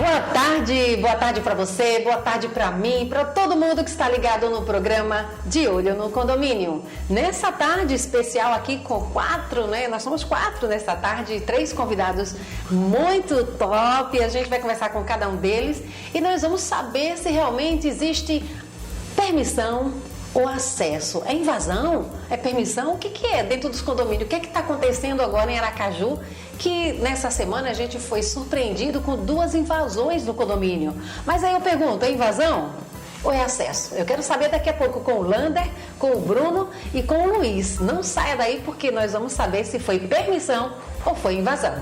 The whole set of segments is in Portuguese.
Boa tarde para você, boa tarde para mim, para todo mundo que está ligado no programa De Olho no Condomínio. Nessa tarde especial aqui com nós somos 4 nessa tarde, 3 convidados muito top. A gente vai conversar com cada um deles e nós vamos saber se realmente existe permissão ou acesso. É invasão? É permissão? O que é dentro dos condomínios? O que está acontecendo agora em Aracaju? Que nessa semana a gente foi surpreendido com 2 invasões no condomínio. Mas aí eu pergunto, é invasão ou é acesso? Eu quero saber daqui a pouco com o Lander, com o Bruno e com o Luiz. Não saia daí porque nós vamos saber se foi permissão ou foi invasão.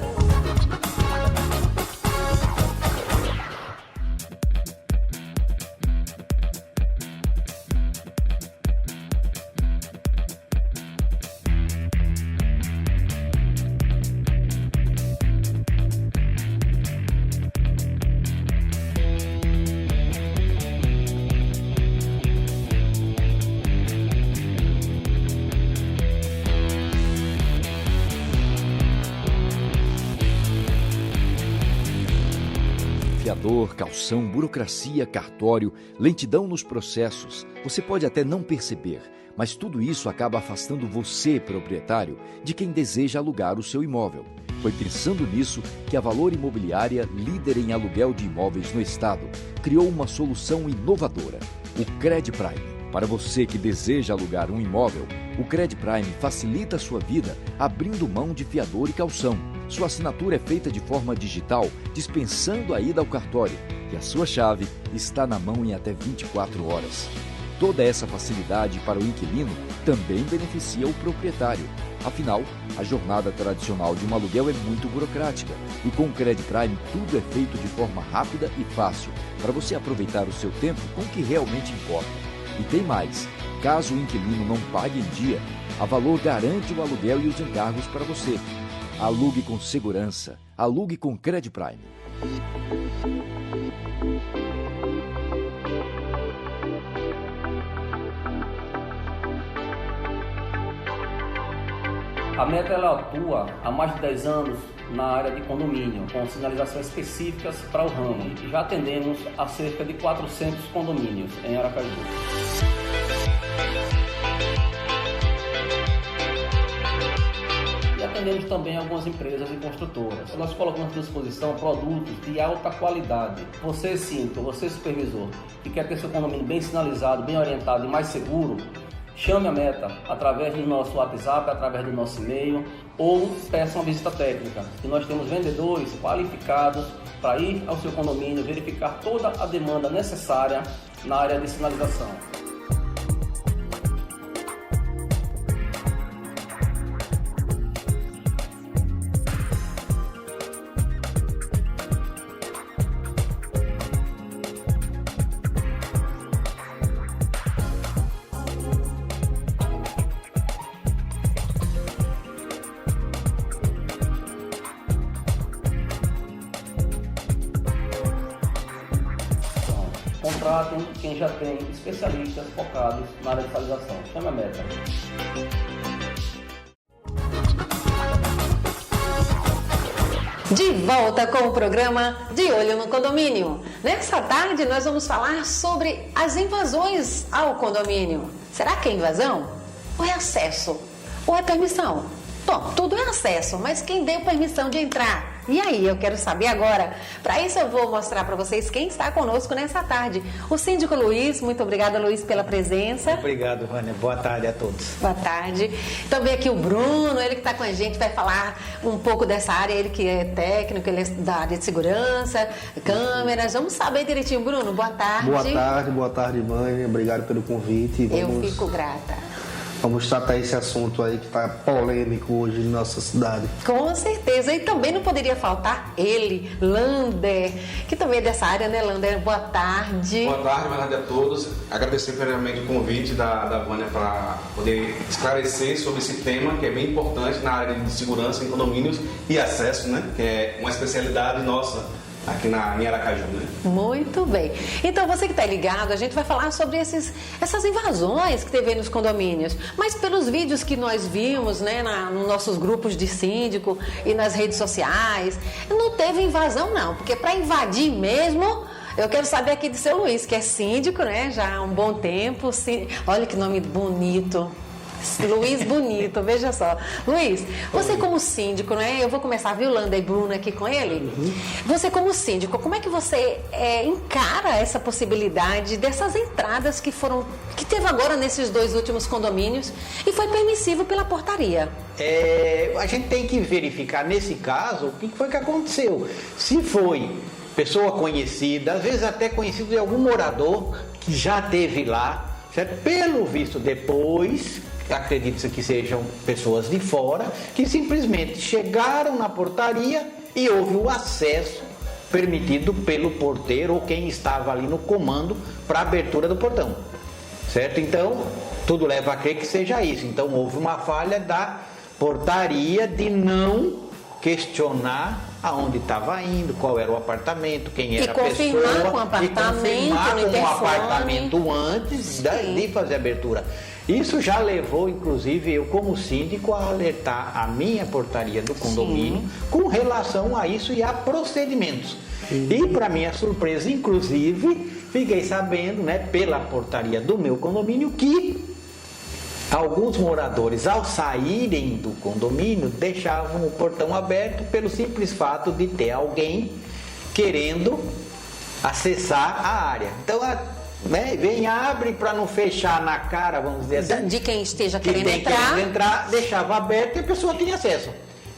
Calção, burocracia, cartório, lentidão nos processos. Você pode até não perceber, mas tudo isso acaba afastando você, proprietário, de quem deseja alugar o seu imóvel. Foi pensando nisso que a Valor Imobiliária, líder em aluguel de imóveis no estado, criou uma solução inovadora, o Cred Prime. Para você que deseja alugar um imóvel, o Cred Prime facilita a sua vida abrindo mão de fiador e calção. Sua assinatura é feita de forma digital, dispensando a ida ao cartório, e a sua chave está na mão em até 24 horas. Toda essa facilidade para o inquilino também beneficia o proprietário. Afinal, a jornada tradicional de um aluguel é muito burocrática, e com o Cred Prime tudo é feito de forma rápida e fácil, para você aproveitar o seu tempo com o que realmente importa. E tem mais, caso o inquilino não pague em dia, a Valor garante o aluguel e os encargos para você. Alugue com segurança. Alugue com Cred Prime. A Meta ela atua há mais de 10 anos na área de condomínio, com sinalizações específicas para o ramo. Já atendemos a cerca de 400 condomínios em Aracaju. Atendemos também algumas empresas e construtoras. Nós colocamos à disposição produtos de alta qualidade. Você, síndico, você, supervisor, que quer ter seu condomínio bem sinalizado, bem orientado e mais seguro, chame a Meta através do nosso WhatsApp, através do nosso e-mail ou peça uma visita técnica. E nós temos vendedores qualificados para ir ao seu condomínio, verificar toda a demanda necessária na área de sinalização. Contratem quem já tem especialistas focados na área de sinalização. Chama a Meta. De volta com o programa De Olho no Condomínio. Nessa tarde nós vamos falar sobre as invasões ao condomínio. Será que é invasão? Ou é acesso? Ou é permissão? Bom, tudo é acesso, mas quem deu permissão de entrar? E aí, eu quero saber agora. Para isso eu vou mostrar para vocês quem está conosco nessa tarde. O síndico Luiz, muito obrigada, Luiz, pela presença. Obrigado, Vânia. Boa tarde a todos. Boa tarde. Também aqui o Bruno, ele que está com a gente, vai falar um pouco dessa área, ele que é técnico, ele é da área de segurança, câmeras. Vamos saber direitinho, Bruno. Boa tarde. Boa tarde, Vânia. Obrigado pelo convite. Eu fico grata. Vamos tratar esse assunto aí que está polêmico hoje em nossa cidade. Com certeza. E também não poderia faltar ele, Lander, que também é dessa área, né, Lander? Boa tarde. Boa tarde a todos. Agradecer primeiramente o convite da Vânia para poder esclarecer sobre esse tema, que é bem importante na área de segurança em condomínios e acesso, né? Que é uma especialidade nossa aqui em Aracaju, né? Muito bem. Então, você que está ligado, a gente vai falar sobre essas invasões que teve aí nos condomínios. Mas pelos vídeos que nós vimos, né, nos nossos grupos de síndico e nas redes sociais, não teve invasão não, porque para invadir mesmo, eu quero saber aqui do seu Luiz, que é síndico, né, já há um bom tempo. Olha que nome bonito. Luiz Bonito, veja só. Luiz, você como síndico, né? Eu vou começar, viu, Landa e Bruno aqui com ele? Você como síndico, como é que você encara essa possibilidade dessas entradas que teve agora nesses 2 últimos condomínios e foi permissível pela portaria? A gente tem que verificar nesse caso o que foi que aconteceu. Se foi pessoa conhecida, às vezes até conhecido de algum morador que já esteve lá, certo? Pelo visto depois, acredito que sejam pessoas de fora, que simplesmente chegaram na portaria e houve o acesso permitido pelo porteiro ou quem estava ali no comando para a abertura do portão, certo? Então, tudo leva a crer que seja isso. Então, houve uma falha da portaria de não questionar aonde estava indo, qual era o apartamento, quem era a pessoa. Com o apartamento, e confirmar com o apartamento antes Sim. de fazer a abertura. Isso já levou, inclusive, eu como síndico a alertar a minha portaria do condomínio Sim. com relação a isso e a procedimentos. E para minha surpresa, inclusive, fiquei sabendo, né, pela portaria do meu condomínio, que alguns moradores, ao saírem do condomínio, deixavam o portão aberto pelo simples fato de ter alguém querendo acessar a área. Então, vem, abre para não fechar na cara, vamos dizer assim. De quem esteja querendo entrar, deixava aberto e a pessoa tinha acesso.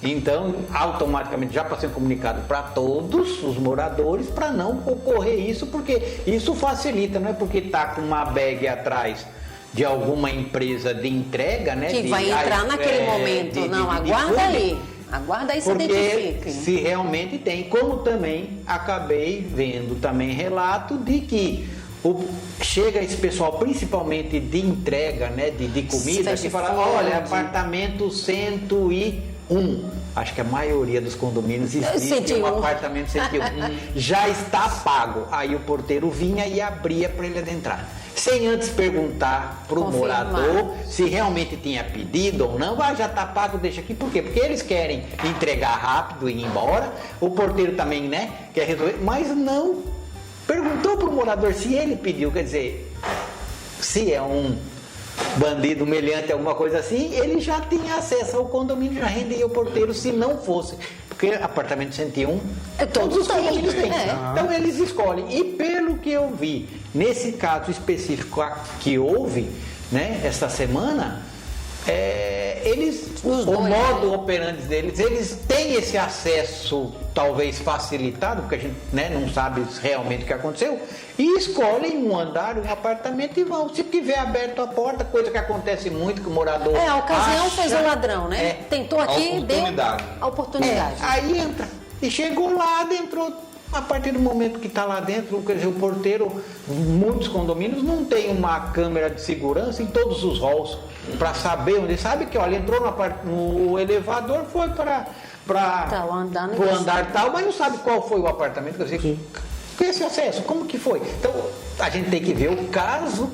Então, automaticamente já passei um comunicado para todos os moradores para não ocorrer isso, porque isso facilita, não é porque está com uma bag atrás de alguma empresa de entrega, né? Que vai entrar naquele momento. Aguarda aí, se identifique. Se realmente tem, como também acabei vendo também relato de que chega esse pessoal, principalmente de entrega, né? De comida, que fala, olha, apartamento 101. Acho que a maioria dos condomínios existe um apartamento 101. Já está pago. Aí o porteiro vinha e abria para ele adentrar. Sem antes perguntar para o morador se realmente tinha pedido ou não. Já está pago, deixa aqui. Por quê? Porque eles querem entregar rápido e ir embora. O porteiro também, né, quer resolver. Mas não perguntou para o morador se ele pediu. Quer dizer, se é um bandido, meliante, alguma coisa assim, ele já tinha acesso ao condomínio, já rendia o porteiro se não fosse. Porque apartamento 101, todos os condomínios têm. Então eles escolhem. E pelo que eu vi, nesse caso específico que houve, né, esta semana, o modo operandi deles, eles têm esse acesso talvez facilitado, porque a gente, né, não sabe realmente o que aconteceu, e escolhem um andar, um apartamento e vão. Se tiver aberto a porta, coisa que acontece muito, que o morador a ocasião fez o ladrão, né? Tentou aqui, deu a oportunidade. Aí entra. E chegou lá dentro. A partir do momento que está lá dentro, quer dizer, o porteiro, muitos condomínios não tem uma câmera de segurança em todos os halls para saber onde. Sabe que, olha, entrou no elevador, foi para o andar tal, mas não sabe qual foi o apartamento. Quer dizer, com esse acesso, como que foi? Então, a gente tem que ver o caso,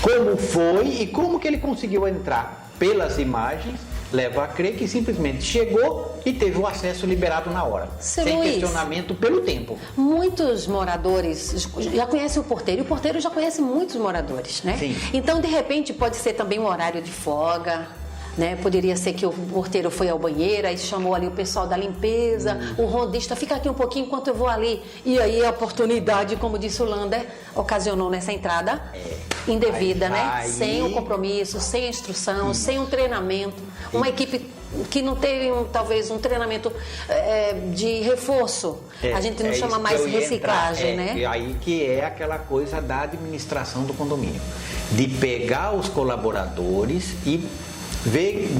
como foi e como que ele conseguiu entrar. Pelas imagens, leva a crer que simplesmente chegou e teve o acesso liberado na hora. Sem questionamento pelo tempo. Muitos moradores já conhecem o porteiro e o porteiro já conhece muitos moradores, né? Sim. Então, de repente, pode ser também um horário de folga, né? Poderia ser que o porteiro foi ao banheiro e chamou ali o pessoal da limpeza, o rondista, fica aqui um pouquinho enquanto eu vou ali. E aí a oportunidade, como disse o Lander, ocasionou nessa entrada indevida, né? Sem o compromisso, sem a instrução, sem um treinamento. Uma equipe que não teve talvez um treinamento de reforço. A gente não chama mais reciclagem, né? E aí que é aquela coisa da administração do condomínio. De pegar os colaboradores e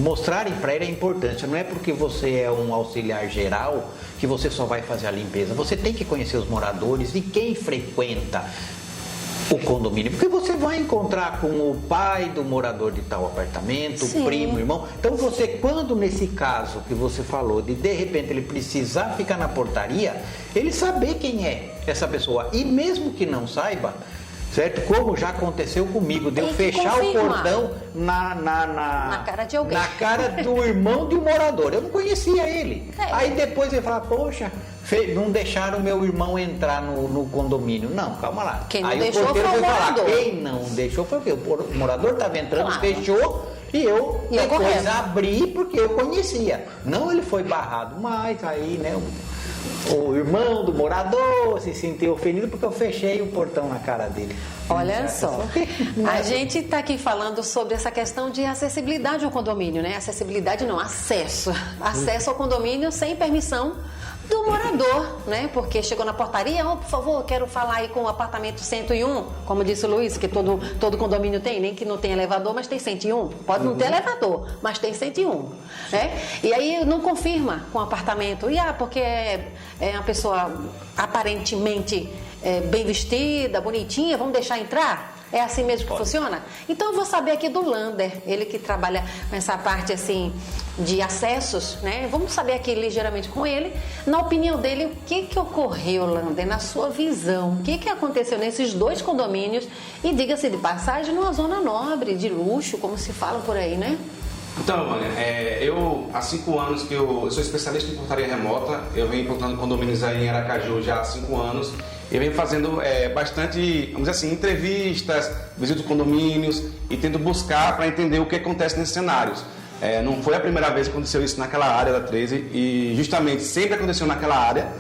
mostrarem para ele a importância. Não é porque você é um auxiliar geral que você só vai fazer a limpeza. Você tem que conhecer os moradores e quem frequenta o condomínio, porque você vai encontrar com o pai do morador de tal apartamento, Sim. o primo, o irmão. Então você, quando nesse caso que você falou, de repente ele precisar ficar na portaria, ele saber quem é essa pessoa. E mesmo que não saiba, certo? Como já aconteceu comigo, de eu fechar o portão na cara de alguém. Na cara do irmão de um morador. Eu não conhecia ele. Aí depois ele fala, poxa, não deixaram o meu irmão entrar no condomínio. Não, calma lá. Quem não aí deixou o porteiro foi o foi falar, morador. quem não deixou foi o quê? O morador estava entrando, Claro. fechou e eu depois correto. abri porque eu conhecia. Não, ele foi barrado, mas aí, né, o irmão do morador se sentiu ofendido porque eu fechei o portão na cara dele. Olha só, a gente está aqui falando sobre essa questão de acessibilidade ao condomínio, né? Acessibilidade não, acesso. Acesso ao condomínio sem permissão do morador, né? Porque chegou na portaria, por favor, quero falar aí com o apartamento 101, como disse o Luiz, que todo condomínio tem, nem que não tem elevador, mas tem 101. Pode não ter elevador, mas tem 101, né? E aí não confirma com o apartamento, porque é uma pessoa aparentemente bem vestida, bonitinha, vamos deixar entrar? É assim mesmo que funciona? Então eu vou saber aqui do Lander, ele que trabalha com essa parte assim de acessos, né? Vamos saber aqui ligeiramente com ele, na opinião dele, o que ocorreu, Lander, na sua visão? O que aconteceu nesses dois condomínios? E diga-se de passagem, numa zona nobre, de luxo, como se fala por aí, né? Então, Vânia, eu há 5 anos que eu sou especialista em portaria remota, eu venho implantando condomínios aí em Aracaju já há 5 anos. Eu venho fazendo bastante, vamos dizer assim, entrevistas, visito condomínios e tento buscar para entender o que acontece nesses cenários. Não foi a primeira vez que aconteceu isso naquela área da 13 e justamente sempre aconteceu naquela área.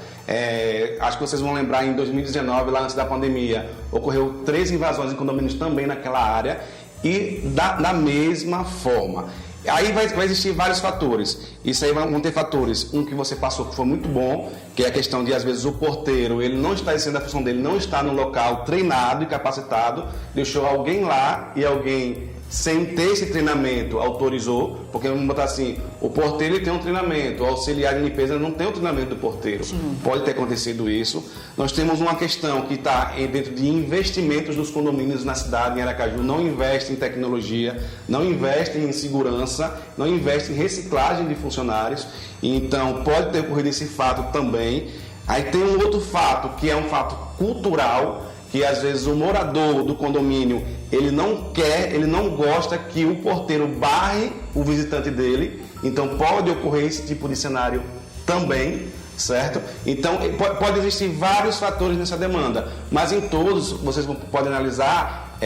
Acho que vocês vão lembrar, em 2019, lá antes da pandemia, ocorreu 3 invasões em condomínios também naquela área e da mesma forma. Aí vai existir vários fatores. Isso aí vão ter fatores. Um que você passou que foi muito bom, que é a questão de, às vezes, o porteiro, ele não está exercendo a função dele, não está no local treinado e capacitado, deixou alguém lá e alguém, sem ter esse treinamento, autorizou, porque vamos botar assim, o porteiro ele tem um treinamento, o auxiliar de limpeza não tem o treinamento do porteiro. Sim. Pode ter acontecido isso. Nós temos uma questão que está dentro de investimentos dos condomínios na cidade, em Aracaju, não investe em tecnologia, não investe em segurança, não investe em reciclagem de funcionários, então pode ter ocorrido esse fato também. Aí tem um outro fato, que é um fato cultural, que às vezes o morador do condomínio, ele não quer, ele não gosta que o porteiro barre o visitante dele, então pode ocorrer esse tipo de cenário também, certo? Então pode existir vários fatores nessa demanda, mas em todos vocês podem analisar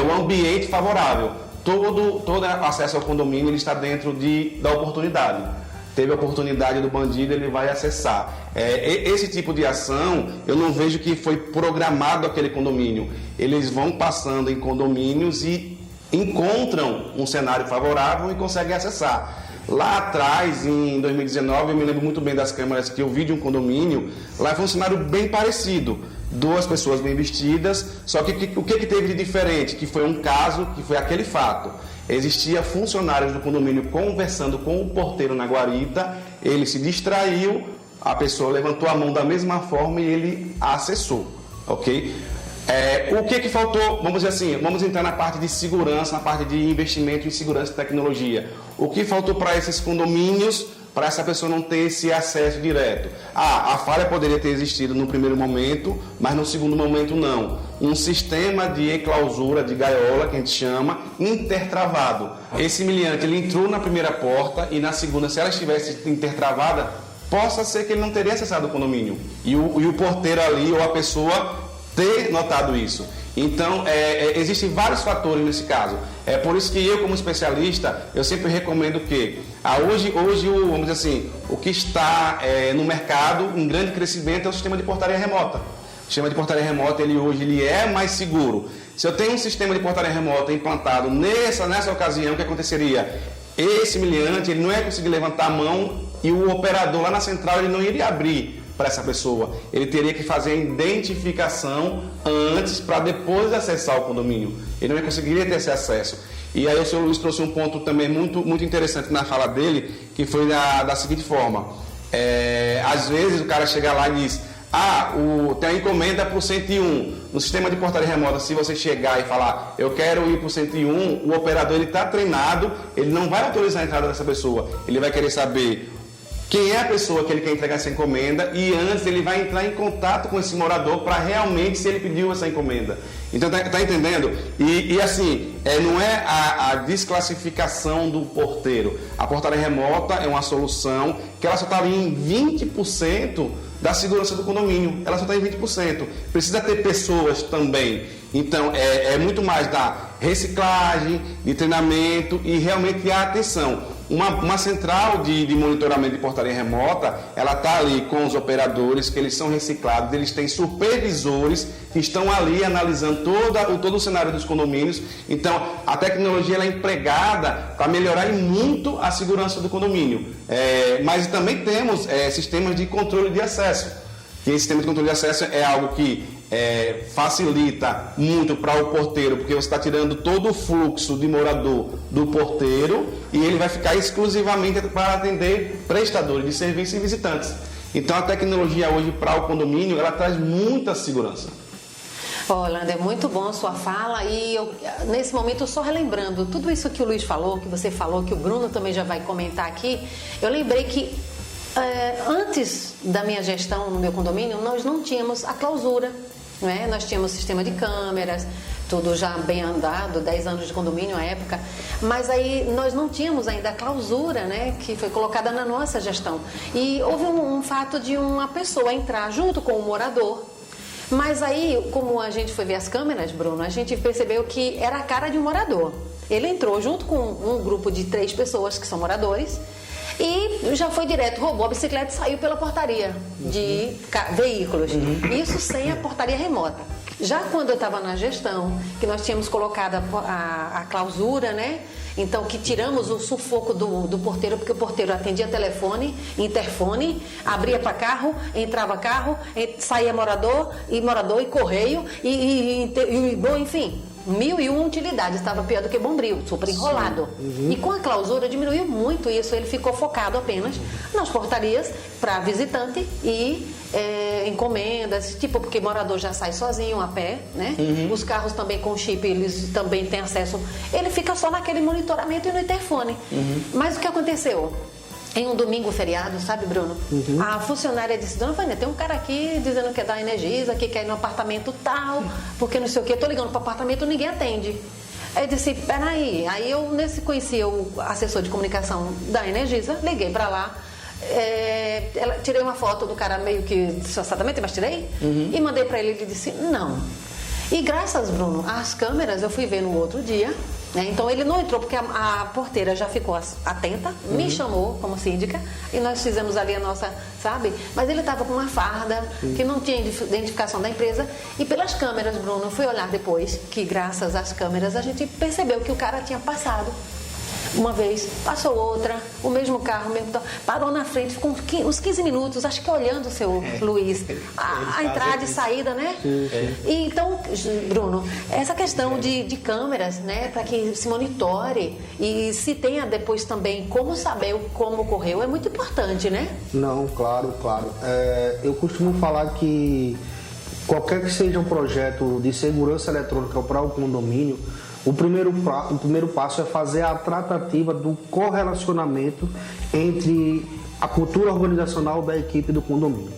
o ambiente favorável. Todo acesso ao condomínio ele está dentro da oportunidade. Teve a oportunidade do bandido, ele vai acessar. Esse tipo de ação, eu não vejo que foi programado aquele condomínio. Eles vão passando em condomínios e encontram um cenário favorável e conseguem acessar. Lá atrás, em 2019, eu me lembro muito bem das câmeras que eu vi de um condomínio. Lá foi um cenário bem parecido. 2 pessoas bem vestidas, só que o que teve de diferente? Que foi um caso, que foi aquele fato. Existia funcionários do condomínio conversando com o porteiro na guarita, ele se distraiu, a pessoa levantou a mão da mesma forma e ele a acessou, ok? O que faltou, vamos dizer assim, vamos entrar na parte de segurança, na parte de investimento em segurança e tecnologia. O que faltou para esses condomínios, para essa pessoa não ter esse acesso direto? A falha poderia ter existido no primeiro momento, mas no segundo momento não. Um sistema de enclausura, de gaiola, que a gente chama, intertravado. Esse miliante, ele entrou na primeira porta e na segunda, se ela estivesse intertravada, possa ser que ele não teria acessado o condomínio. E o porteiro ali, ou a pessoa, ter notado isso. Então, existem vários fatores nesse caso. É por isso que eu, como especialista, eu sempre recomendo que hoje vamos dizer assim, o que está no mercado em grande crescimento é o sistema de portaria remota. O sistema de portaria remota, ele é mais seguro. Se eu tenho um sistema de portaria remota implantado nessa ocasião, o que aconteceria? Esse miliante, ele não ia conseguir levantar a mão e o operador lá na central, ele não iria abrir para essa pessoa. Ele teria que fazer a identificação antes para depois acessar o condomínio. Ele não conseguiria ter esse acesso. E aí o senhor Luiz trouxe um ponto também muito, muito interessante na fala dele, que foi da seguinte forma. Às vezes o cara chega lá e diz, tem a encomenda para o 101. No sistema de portaria remota, se você chegar e falar, eu quero ir para o 101, o operador está treinado, ele não vai autorizar a entrada dessa pessoa. Ele vai querer saber quem é a pessoa que ele quer entregar essa encomenda e antes ele vai entrar em contato com esse morador para realmente se ele pediu essa encomenda. Então, tá entendendo? E assim, não é a desclassificação do porteiro. A portaria remota é uma solução que ela só está ali em 20% da segurança do condomínio. Ela só está em 20%. Precisa ter pessoas também. Então, é muito mais da reciclagem, de treinamento e realmente a atenção. Uma central de monitoramento de portaria remota, ela está ali com os operadores, que eles são reciclados, eles têm supervisores que estão ali analisando todo o cenário dos condomínios. Então, a tecnologia ela é empregada para melhorar muito a segurança do condomínio. Mas também temos sistemas de controle de acesso. E esse sistema de controle de acesso é algo que facilita muito para o porteiro, porque você está tirando todo o fluxo de morador do porteiro e ele vai ficar exclusivamente para atender prestadores de serviço e visitantes. Então a tecnologia hoje para o condomínio, ela traz muita segurança. Holanda, é muito bom a sua fala e nesse momento, só relembrando tudo isso que o Luiz falou, que você falou, que o Bruno também já vai comentar aqui, eu lembrei que antes da minha gestão no meu condomínio, nós não tínhamos a clausura, não é? Nós tínhamos sistema de câmeras, tudo já bem andado, 10 anos de condomínio à época, mas aí nós não tínhamos ainda a clausura, né, que foi colocada na nossa gestão. E houve um fato de uma pessoa entrar junto com o morador, mas aí, como a gente foi ver as câmeras, Bruno, a gente percebeu que era a cara de um morador. Ele entrou junto com um grupo de 3 pessoas que são moradores, e já foi direto, roubou a bicicleta e saiu pela portaria de veículos. Isso sem a portaria remota. Já quando eu estava na gestão, que nós tínhamos colocado a clausura, né? Então, que tiramos o sufoco do porteiro, porque o porteiro atendia telefone, interfone, abria para carro, entrava carro, saía morador e correio, enfim... 1001 utilidades, estava pior do que Bombril, super enrolado. E com a clausura diminuiu muito isso, ele ficou focado apenas nas portarias para visitante e encomendas, tipo, porque morador já sai sozinho a pé, né? Os carros também com chip, eles também têm acesso, ele fica só naquele monitoramento e no interfone. Mas o que aconteceu? Em um domingo feriado, sabe, Bruno? A funcionária disse, dona Vânia, tem um cara aqui dizendo que é da Energisa, que quer ir no apartamento tal, porque não sei o quê, tô ligando pro apartamento, ninguém atende. Aí eu disse, peraí. Aí eu conheci o assessor de comunicação da Energisa, liguei pra lá, tirei uma foto do cara meio que exatamente, mas tirei, e mandei pra ele disse, não. E graças, Bruno, às câmeras, eu fui ver no outro dia, né? Então ele não entrou porque a porteira já ficou atenta, me chamou como síndica e nós fizemos ali a nossa, sabe? Mas ele estava com uma farda que não tinha identificação da empresa e pelas câmeras, Bruno, eu fui olhar depois que graças às câmeras a gente percebeu que o cara tinha passado. Uma vez, passou outra, o mesmo carro, parou na frente, ficou uns 15 minutos, acho que olhando o seu Luiz, a entrada e saída, né? E então, Bruno, essa questão de câmeras, né, para que se monitore e se tenha depois também como saber como ocorreu, é muito importante, né? Não, claro. Eu costumo falar que qualquer que seja um projeto de segurança eletrônica para o condomínio, o primeiro passo é fazer a tratativa do correlacionamento entre a cultura organizacional da equipe do condomínio.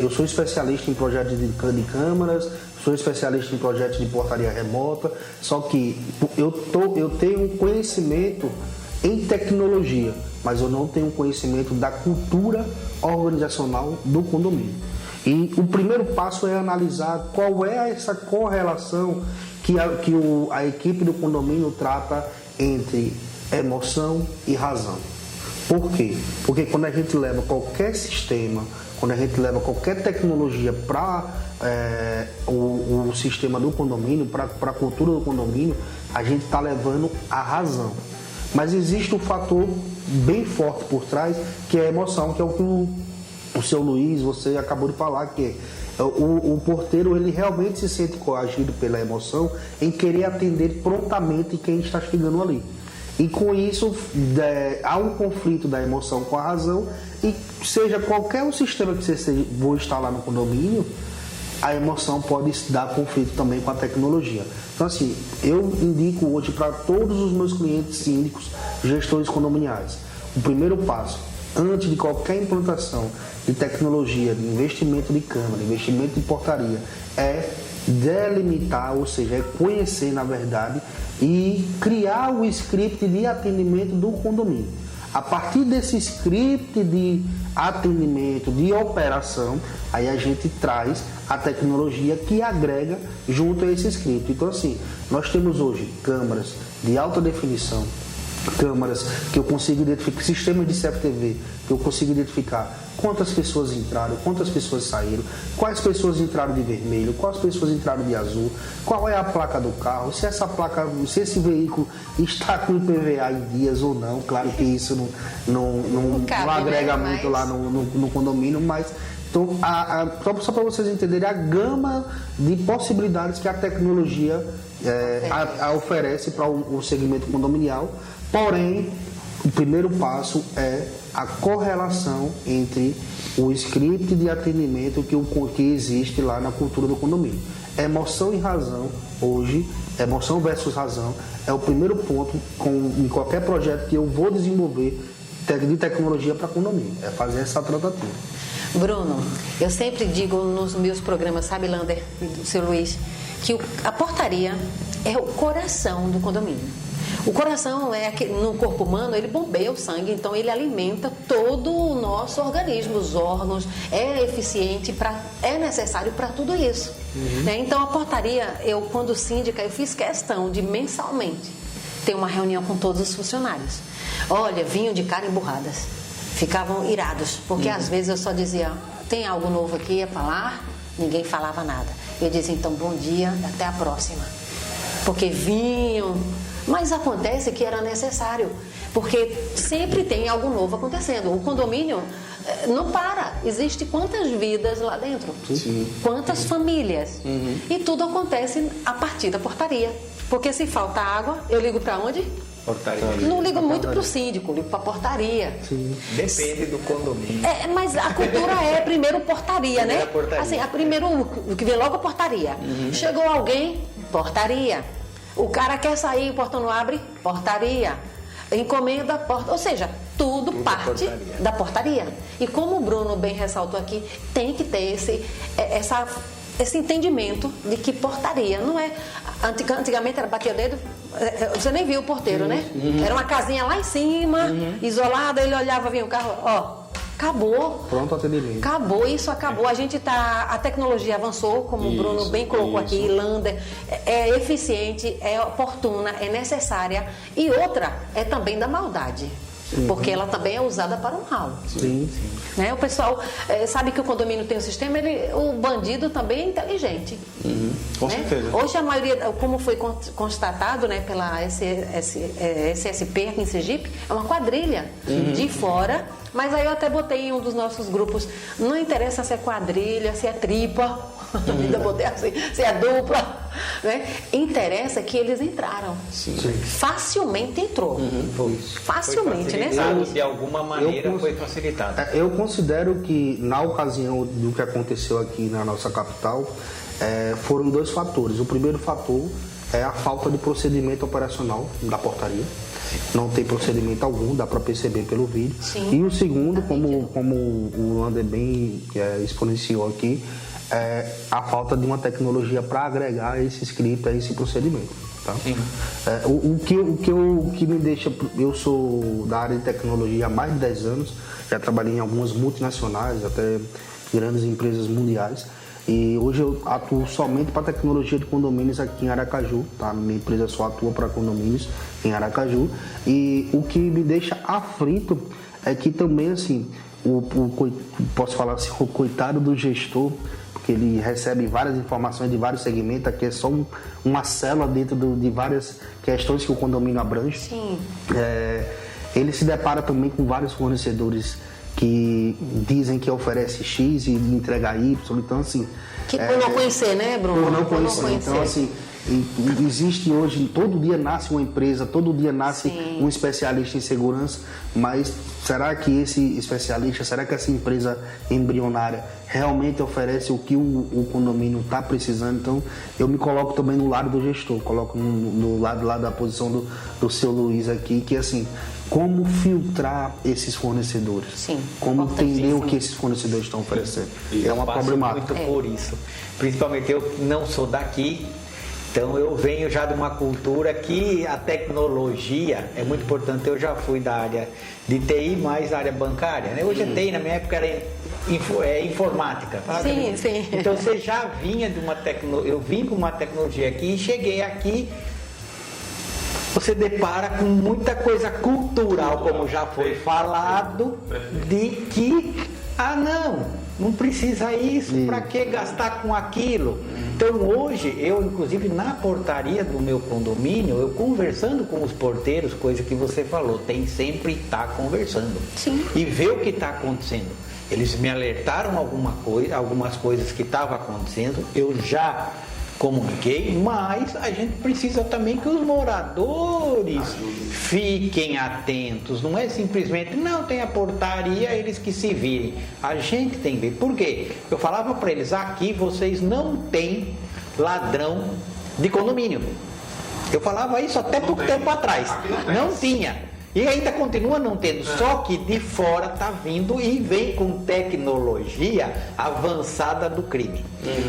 Eu sou especialista em projetos de câmaras, sou especialista em projetos de portaria remota, só que eu tenho conhecimento em tecnologia, mas eu não tenho conhecimento da cultura organizacional do condomínio. E o primeiro passo é analisar qual é essa correlação que a equipe do condomínio trata entre emoção e razão. Por quê? Porque quando a gente leva qualquer sistema, quando a gente leva qualquer tecnologia para o sistema do condomínio, para a cultura do condomínio, a gente está levando a razão. Mas existe um fator bem forte por trás, que é a emoção, que é o que o seu Luiz, você acabou de falar, que o porteiro ele realmente se sente coagido pela emoção em querer atender prontamente quem está chegando ali. E com isso há um conflito da emoção com a razão, e seja qualquer um sistema que você for instalar no condomínio, a emoção pode dar conflito também com a tecnologia. Então, assim, eu indico hoje para todos os meus clientes síndicos, gestores condominiais, o primeiro passo, antes de qualquer implantação de tecnologia, de investimento de câmara, investimento de portaria, é delimitar, ou seja, é conhecer, na verdade, e criar o script de atendimento do condomínio. A partir desse script de atendimento, de operação, aí a gente traz a tecnologia que agrega junto a esse script. Então, assim, nós temos hoje câmaras de alta definição, câmaras que eu consigo identificar, sistemas de CFTV que eu consigo identificar quantas pessoas entraram, quantas pessoas saíram, quais pessoas entraram de vermelho, quais pessoas entraram de azul, qual é a placa do carro, se esse veículo está com IPVA em dias ou não. Claro que isso não agrega muito lá no condomínio, mas então, só para vocês entenderem a gama de possibilidades que a tecnologia oferece para o segmento condominial. Porém, o primeiro passo é a correlação entre o script de atendimento que existe lá na cultura do condomínio. Emoção e razão, hoje, emoção versus razão, é o primeiro ponto em qualquer projeto que eu vou desenvolver de tecnologia para condomínio, é fazer essa tratativa. Bruno, eu sempre digo nos meus programas, sabe, Lander e do seu Luiz, que a portaria é o coração do condomínio. O coração no corpo humano, ele bombeia o sangue, então ele alimenta todo o nosso organismo, os órgãos, é eficiente, é necessário para tudo isso. Né? Então a portaria, quando síndica, eu fiz questão de mensalmente ter uma reunião com todos os funcionários. Olha, vinham de cara emburradas, ficavam irados, porque às vezes eu só dizia, tem algo novo aqui a falar? Ninguém falava nada. Eu dizia, então, bom dia, até a próxima. Porque vinham... Mas acontece que era necessário, porque sempre tem algo novo acontecendo. O condomínio não para. Existe quantas vidas lá dentro? Sim. Quantas famílias? E tudo acontece a partir da portaria. Porque se falta água, eu ligo para onde? Portaria. Não ligo muito para o síndico, ligo para a portaria. Sim. Depende do condomínio. Mas a cultura é primeiro portaria, né? Portaria. Assim, o que vem logo a portaria. Chegou alguém, portaria. O cara quer sair, o portão não abre, portaria. Encomenda, porta. Ou seja, tudo parte da portaria. E como o Bruno bem ressaltou aqui, tem que ter esse entendimento de que portaria não é... Antigamente era bater o dedo, você nem viu o porteiro, né? Era uma casinha lá em cima, isolada, ele olhava, vinha o carro, acabou. Pronto atendimento. Acabou, isso acabou. A tecnologia avançou, como o Bruno bem colocou aqui, Lander, é eficiente, é oportuna, é necessária. E outra, é também da maldade. Porque ela também é usada para o mal. Sim. Né? O pessoal sabe que o condomínio tem um sistema, o bandido também é inteligente. Com né? certeza. Hoje a maioria, como foi constatado, né, pela SSP aqui em Sergipe, é uma quadrilha de fora. Mas aí eu até botei em um dos nossos grupos, não interessa se é quadrilha, se é tripa, ainda botei assim, se é dupla, né? Interessa que eles entraram. Sim. Facilmente entrou. Facilmente, né? De alguma maneira foi facilitado. Eu considero que, na ocasião do que aconteceu aqui na nossa capital, foram dois fatores. O primeiro fator é a falta de procedimento operacional da portaria. Não tem procedimento algum, dá para perceber pelo vídeo. Sim. E o segundo, como o Lander bem exponenciou aqui, é a falta de uma tecnologia para agregar esse script a esse procedimento. Tá? O que me deixa... Eu sou da área de tecnologia há mais de 10 anos, já trabalhei em algumas multinacionais, até grandes empresas mundiais. E hoje eu atuo somente para tecnologia de condomínios aqui em Aracaju, tá? Minha empresa só atua para condomínios em Aracaju. E o que me deixa aflito é que também, assim, posso falar assim, o coitado do gestor, porque ele recebe várias informações de vários segmentos, aqui é só uma célula dentro de várias questões que o condomínio abrange. Sim. Ele se depara também com vários fornecedores que dizem que oferece X e entrega Y, então assim... Por não conhecer, né, Bruno? Por não conhecer. Então, assim, Existe hoje, todo dia nasce uma empresa, todo dia nasce um especialista em segurança, mas será que esse especialista, será que essa empresa embrionária realmente oferece o que o condomínio está precisando? Então, eu me coloco também no lado do gestor, coloco no lado lá da posição do seu Luiz aqui, que assim, como filtrar esses fornecedores? Sim, como entender o que esses fornecedores estão oferecendo? É uma problemática. Muito por isso. Principalmente eu não sou daqui, então eu venho já de uma cultura que a tecnologia é muito importante. Eu já fui da área de TI, mais da área bancária, né? Hoje é TI, na minha época era informática. Sim, sim. Então você já vinha de uma tecnologia, eu vim com uma tecnologia aqui e cheguei aqui. Você depara com muita coisa cultural, como já foi falado, de que, não precisa isso, para que gastar com aquilo? Então hoje, eu inclusive na portaria do meu condomínio, eu conversando com os porteiros, coisa que você falou, tem sempre estar conversando. Sim. E ver o que está acontecendo. Eles me alertaram algumas coisas que estavam acontecendo, eu já comuniquei, mas a gente precisa também que os moradores fiquem atentos. Não é simplesmente, não, tem a portaria, eles que se virem. A gente tem que ver. Por quê? Eu falava para eles, aqui vocês não têm ladrão de condomínio. Eu falava isso até pouco tempo atrás. Não tinha. E ainda continua não tendo, só que de fora está vindo e vem com tecnologia avançada do crime.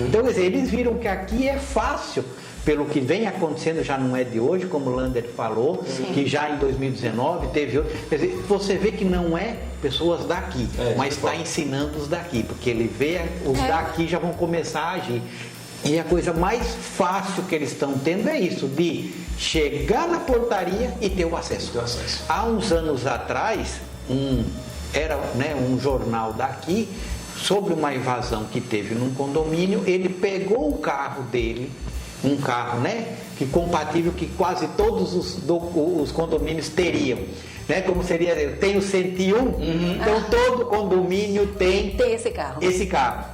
Então, quer dizer, eles viram que aqui é fácil, pelo que vem acontecendo, já não é de hoje, como o Lander falou, que já em 2019 teve outro. Quer dizer, você vê que não é pessoas daqui, mas está ensinando os daqui, porque ele vê os daqui já vão começar a agir. E a coisa mais fácil que eles estão tendo é isso, de chegar na portaria e ter o acesso. Há uns anos atrás, era um jornal daqui, sobre uma invasão que teve num condomínio, ele pegou o carro dele, um carro, que compatível que quase todos os condomínios teriam. Como seria, eu tenho 101, então todo condomínio tem esse carro.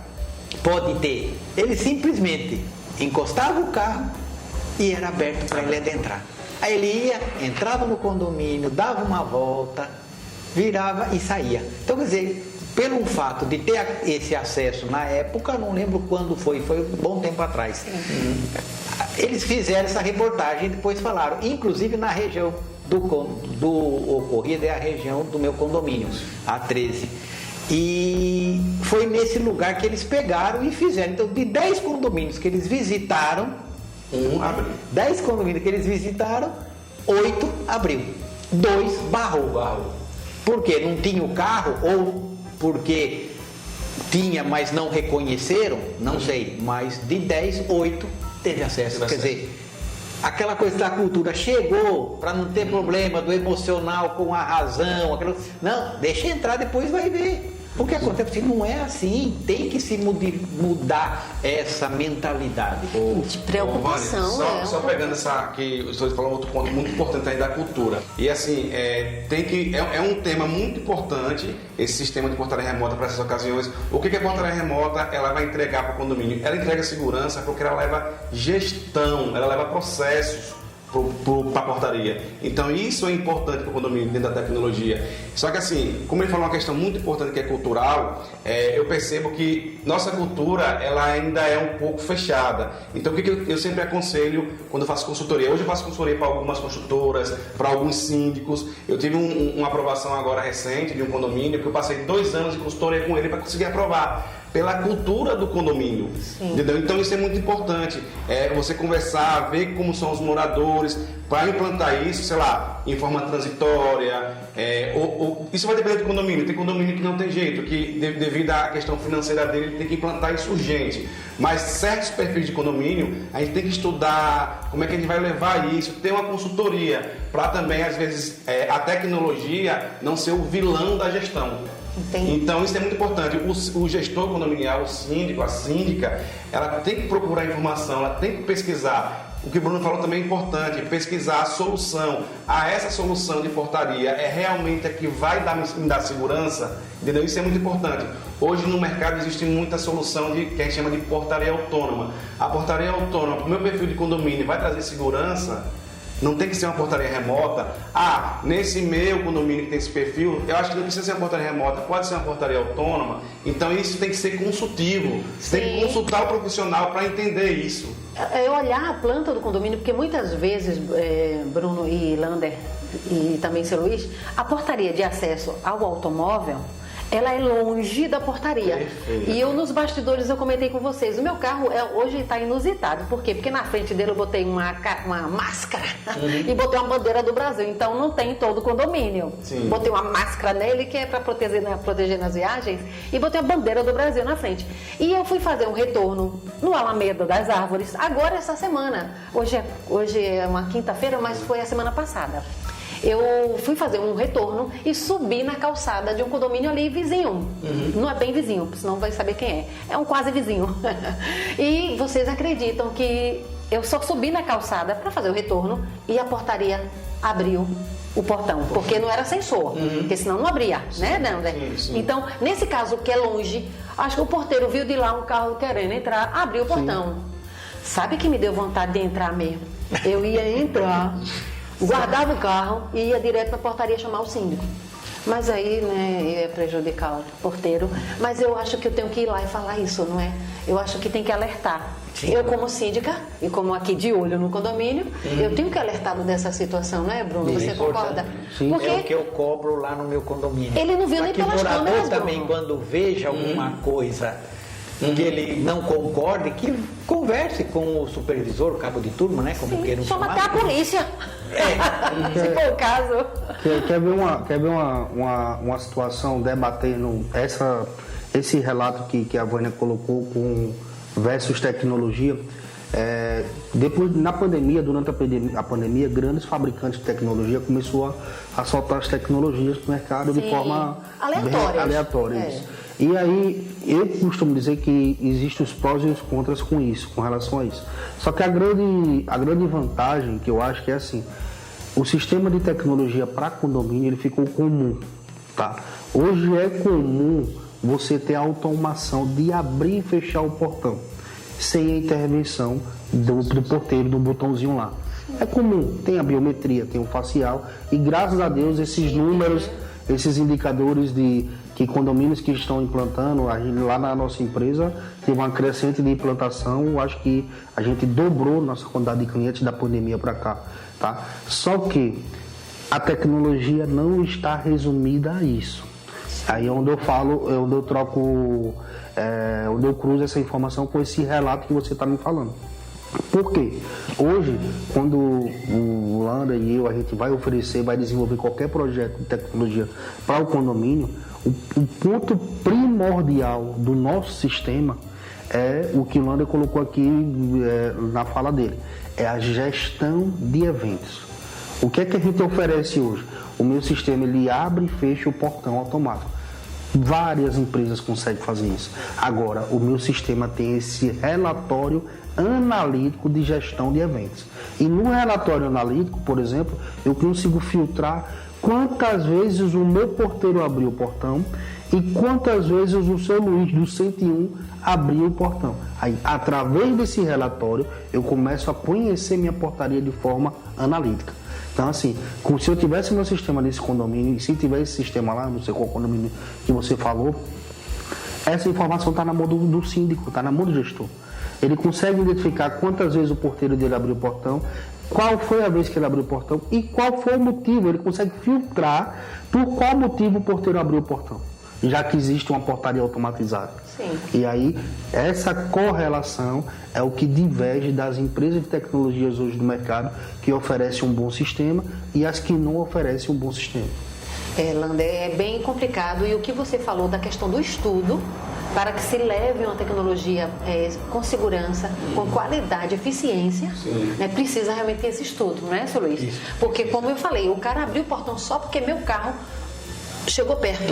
Pode ter. Ele simplesmente encostava o carro e era aberto para ele adentrar. Aí ele ia, entrava no condomínio, dava uma volta, virava e saía. Então, quer dizer, pelo fato de ter esse acesso na época, não lembro quando foi um bom tempo atrás. Eles fizeram essa reportagem e depois falaram, inclusive na região do ocorrido, é a região do meu condomínio, a 13. E foi nesse lugar que eles pegaram e fizeram. Então, de 10 condomínios que eles visitaram, 10 condomínios que eles visitaram, 8 abriu, 2 barrou. Por quê? Não tinha o carro ou porque tinha, mas não reconheceram? Não sei, mas de 10, 8 teve acesso. Quer dizer, aquela coisa da cultura chegou para não ter problema do emocional com a razão. Não, deixa entrar, depois vai ver. O que acontece? Não é assim, tem que se mudar essa mentalidade. De preocupação. Só pegando que o senhor falou outro ponto muito importante aí da cultura. E assim, é um tema muito importante, esse sistema de portaria remota para essas ocasiões. O que a portaria remota ela vai entregar para o condomínio? Ela entrega segurança porque ela leva gestão, ela leva processos para a portaria. Então isso é importante para o condomínio dentro da tecnologia. Só que assim, como ele falou uma questão muito importante que é cultural, eu percebo que nossa cultura ela ainda é um pouco fechada. Então o que eu sempre aconselho quando eu faço consultoria? Hoje eu faço consultoria para algumas construtoras, para alguns síndicos. Eu tive uma aprovação agora recente de um condomínio que eu passei 2 anos de consultoria com ele para conseguir aprovar. Pela cultura do condomínio, entendeu? Então isso é muito importante, você conversar, ver como são os moradores, para implantar isso, sei lá, em forma transitória, isso vai depender do condomínio. Tem condomínio que não tem jeito, que devido à questão financeira dele, tem que implantar isso urgente. Mas certos perfis de condomínio, a gente tem que estudar como é que a gente vai levar isso, ter uma consultoria, para também, às vezes, a tecnologia não ser o vilão da gestão. Entendi. Então isso é muito importante. O gestor condominial, o síndico, a síndica, ela tem que procurar informação, ela tem que pesquisar o que o Bruno falou também é importante, pesquisar a solução. Essa solução de portaria é realmente a que vai me dar segurança, entendeu? Isso é muito importante. Hoje no mercado existe muita solução que a gente chama de portaria autônoma. A portaria autônoma, para o meu perfil de condomínio, vai trazer segurança. Não tem que ser uma portaria remota. Nesse meu condomínio que tem esse perfil, eu acho que não precisa ser uma portaria remota, pode ser uma portaria autônoma. Então isso tem que ser consultivo. Você tem que consultar o profissional para entender isso. É olhar a planta do condomínio, porque muitas vezes, Bruno e Lander, e também seu Luiz, a portaria de acesso ao automóvel, ela é longe da portaria. Perfeito. E eu nos bastidores eu comentei com vocês, o meu carro hoje está inusitado. Por quê? Porque na frente dele eu botei uma máscara e botei uma bandeira do Brasil. Então não tem em todo o condomínio. Sim. Botei uma máscara nele que é para proteger nas viagens e botei a bandeira do Brasil na frente. E eu fui fazer um retorno no Alameda das Árvores agora essa semana. Hoje é uma quinta-feira, mas foi a semana passada. Eu fui fazer um retorno e subi na calçada de um condomínio ali vizinho. Não é bem vizinho, senão vai saber quem é. É um quase vizinho. E vocês acreditam que eu só subi na calçada para fazer o retorno e a portaria abriu o portão, porque não era sensor, porque senão não abria, né, André? Sim. Então, nesse caso que é longe, acho que o porteiro viu de lá um carro querendo entrar, abriu o portão. Sabe que me deu vontade de entrar mesmo? Eu ia entrar... Guardava o carro e ia direto na portaria chamar o síndico. Mas aí, né, ia prejudicar o porteiro. Mas eu acho que eu tenho que ir lá e falar isso, não é? Eu acho que tem que alertar. Sim. Eu, como síndica, e como aqui de olho no condomínio, eu tenho que alertá-lo dessa situação, não é, Bruno? Você concorda? Sim. Porque é o que eu cobro lá no meu condomínio. Ele não viu nem pelas câmeras, também, quando veja alguma coisa que ele não concorde, que converse com o supervisor, o cabo de turma, né? Como queiram chamar. Chama até a polícia. Se for o caso. Quer ver uma situação debatendo esse relato que a Vânia colocou com versus tecnologia? Depois, na pandemia, durante a pandemia, grandes fabricantes de tecnologia começaram a soltar as tecnologias no mercado de forma aleatória. E aí, eu costumo dizer que existem os prós e os contras com isso, com relação a isso. Só que a grande vantagem que eu acho que é assim, o sistema de tecnologia para condomínio, ele ficou comum, tá? Hoje é comum você ter a automação de abrir e fechar o portão, sem a intervenção do porteiro, do botãozinho lá. É comum, tem a biometria, tem o facial, e graças a Deus esses números, esses indicadores que condomínios que estão implantando, lá na nossa empresa teve uma crescente de implantação, eu acho que a gente dobrou nossa quantidade de clientes da pandemia para cá, tá? Só que a tecnologia não está resumida a isso. Aí é onde eu falo, onde eu troco, onde eu cruzo essa informação com esse relato que você está me falando. Por quê? Hoje, quando o Lander e eu, a gente vai desenvolver qualquer projeto de tecnologia para o condomínio, o ponto primordial do nosso sistema é o que o Lander colocou aqui na fala dele, é a gestão de eventos. O que é que a gente oferece hoje? O meu sistema, ele abre e fecha o portão automático. Várias empresas conseguem fazer isso. Agora, o meu sistema tem esse relatório analítico de gestão de eventos. E no relatório analítico, por exemplo, eu consigo filtrar quantas vezes o meu porteiro abriu o portão e quantas vezes o seu Luiz do 101 abriu o portão. Aí, através desse relatório, eu começo a conhecer minha portaria de forma analítica. Então, assim, se eu tivesse meu sistema nesse condomínio, e se tiver esse sistema lá, não sei qual condomínio que você falou, essa informação está na mão do síndico, está na mão do gestor. Ele consegue identificar quantas vezes o porteiro dele abriu o portão, qual foi a vez que ele abriu o portão e qual foi o motivo. Ele consegue filtrar por qual motivo o porteiro abriu o portão, já que existe uma portaria automatizada. Sim. E aí, essa correlação é o que diverge das empresas de tecnologias hoje do mercado que oferecem um bom sistema e as que não oferecem um bom sistema. Lander, é bem complicado. E o que você falou da questão do estudo, para que se leve uma tecnologia com segurança, com qualidade, eficiência, né, precisa realmente ter esse estudo, não é, seu Luiz? Isso. Porque, como eu falei, o cara abriu o portão só porque meu carro Chegou perto.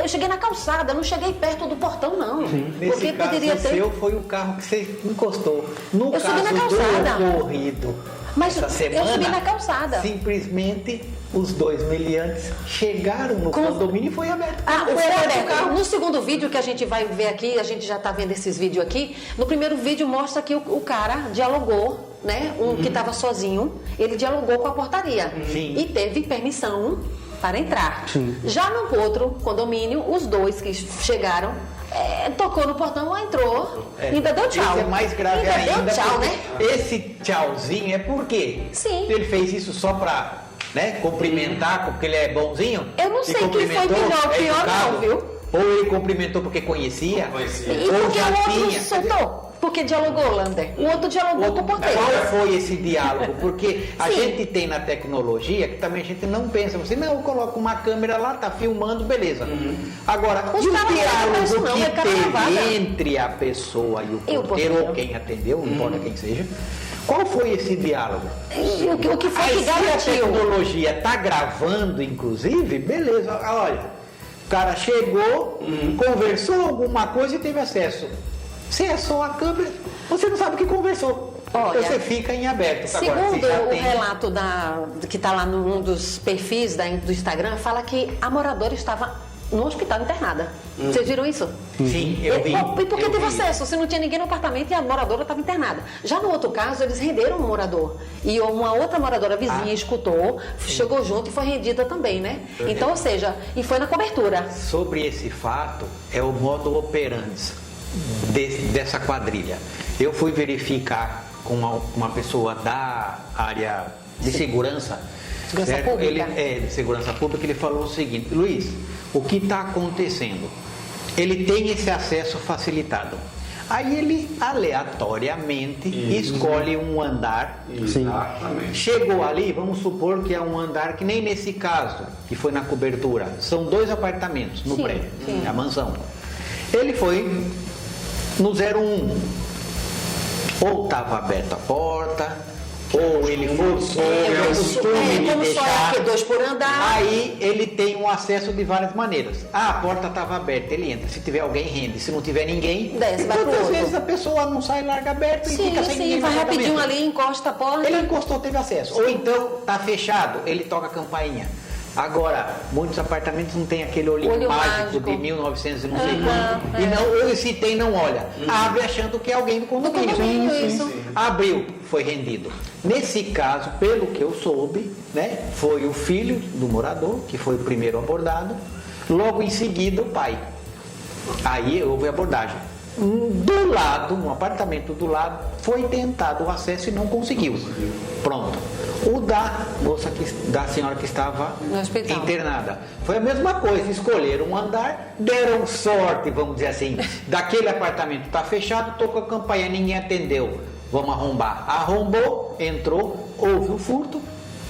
Eu cheguei na calçada, não cheguei perto do portão, não. Nesse Porque caso, poderia o ter. seu foi o carro que você encostou. No Eu subi caso na calçada. do ocorrido Mas essa semana, eu subi na calçada. simplesmente os dois meliantes chegaram no condomínio e foi aberto. Foi aberto. No segundo vídeo que a gente vai ver aqui, a gente já está vendo esses vídeos aqui, no primeiro vídeo mostra que o cara dialogou, né? Que estava sozinho, ele dialogou com a portaria. Sim. E teve permissão para entrar. Sim. Já no outro condomínio, os dois que chegaram, tocou no portão, entrou, ainda deu tchau. Isso é mais grave ainda. Deu tchau, porque né? Esse tchauzinho é porque Sim. ele fez isso só para cumprimentar, porque ele é bonzinho. Eu não e sei quem foi cumprimentou, melhor ou pior educado. não, viu? Ou ele cumprimentou porque conhecia. E ou porque já o outro tinha. soltou? Porque dialogou, Lander. O outro dialogou com o porteiro. Qual foi esse diálogo? Porque a Sim. gente tem na tecnologia que também a gente não pensa. Você não coloca uma câmera lá, tá filmando, beleza. Agora, Os e o caras não diálogo pensam não, é cara que gravada. teve entre a pessoa e o E o porteiro, porteiro. ou quem atendeu, não importa quem seja, qual foi esse diálogo? O que foi Aí, que se a garantiu? tecnologia tá gravando, inclusive, beleza. Olha, o cara chegou, conversou alguma coisa e teve acesso. Se é só a câmera, você não sabe o que conversou. Olha, você fica em aberto. Agora, Segundo você já o tem... relato que está lá num dos perfis do Instagram, fala que a moradora estava no hospital internada. Vocês viram isso? Sim, eu vi. E por que eu teve vi. acesso? Se não tinha ninguém no apartamento e a moradora estava internada. Já no outro caso, eles renderam um morador. E uma outra moradora vizinha escutou, chegou junto e foi rendida também, né? Então, ou seja, e foi na cobertura. Sobre esse fato, é o modo operandi dessa quadrilha. Eu fui verificar com uma pessoa da área de segurança. Segurança certo? pública. De segurança pública, ele falou o seguinte: Luiz, o que está acontecendo? Ele tem esse acesso facilitado. Aí ele aleatoriamente escolhe um andar. Exatamente. Chegou ali, vamos supor que é um andar que nem nesse caso, que foi na cobertura. São 2 apartamentos no Sim, prédio, sim. a mansão. Ele foi no 01. Ou estava aberta a porta, ou ele forçou, o costume de Como só é deixar. aqui, 2 por andar. Aí ele tem um acesso de várias maneiras. A porta estava aberta, ele entra. Se tiver alguém, rende. Se não tiver ninguém, Desce, vai pro quantas outro. vezes a pessoa não sai, larga aberto e fica sem ninguém no vai rapidinho apartamento? ali, encosta a porta. Ele encostou, teve acesso. Ou então, tá fechado, ele toca a campainha. Agora, muitos apartamentos não tem aquele olho mágico de 1900 e não sei quanto. E não, ou se tem, não olha. Abre achando que é alguém do condomínio. condomínio, isso. Abriu, foi rendido. Nesse caso, pelo que eu soube, né, foi o filho do morador, que foi o primeiro abordado. Logo em seguida, o pai. Aí houve abordagem. Do lado, um apartamento do lado, foi tentado o acesso e não conseguiu. Pronto. O da senhora que estava No hospital. internada. Foi a mesma coisa, escolheram um andar, deram sorte, vamos dizer assim. Daquele apartamento está fechado, tocou a campainha, ninguém atendeu. Vamos arrombar. Arrombou, entrou, houve o furto,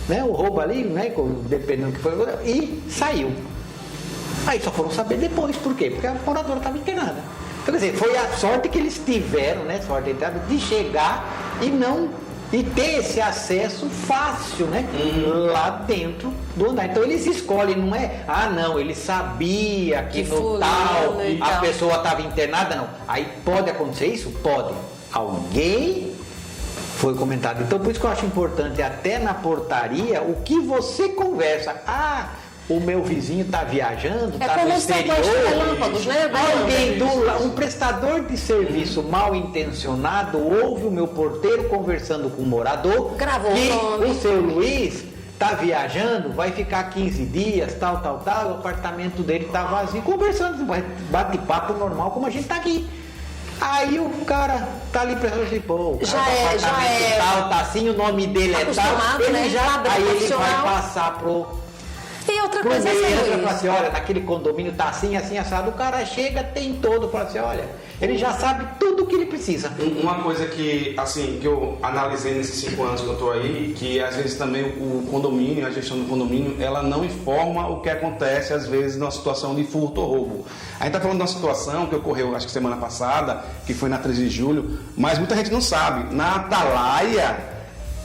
né? O roubo ali, né? Dependendo do que foi, e saiu. Aí só foram saber depois, por quê? Porque a moradora estava internada. Então, quer dizer, foi a sorte que eles tiveram, né? Sorte de chegar e ter esse acesso fácil, né? Lá dentro do andar. Então eles escolhem, não é? Ah, não, ele sabia que no fulano tal e a tal. pessoa estava internada, não. Aí pode acontecer isso? Pode. Alguém foi comentado. Então por isso que eu acho importante, até na portaria, o que você conversa. Ah, o meu vizinho está viajando, está no como exterior. sequestro relâmpagos, né? Alguém um prestador de serviço mal intencionado ouve o meu porteiro conversando com o morador Gravou que o nome. o seu Luiz está viajando, vai ficar 15 dias, tal, o apartamento dele está vazio, conversando, bate-papo normal como a gente está aqui. Aí o cara tá ali pensando assim, pô, o cara Já do é apartamento tal, tá assim, o nome dele é tal, acostumado, ele né? já, Padrão aí ele vai profissional. passar pro E outra pro coisa é meio, assim, entra e fala Luiz. assim, olha, naquele condomínio tá assim, assim, assado, o cara chega, tem todo, fala assim, olha, ele já sabe tudo o que ele precisa. Uma coisa que, assim, que eu analisei nesses 5 anos que eu estou aí, que às vezes também o condomínio, a gestão do condomínio, ela não informa o que acontece às vezes numa situação de furto ou roubo. A gente está falando de uma situação que ocorreu, acho que semana passada, que foi na 13 de julho, mas muita gente não sabe. Na Atalaia,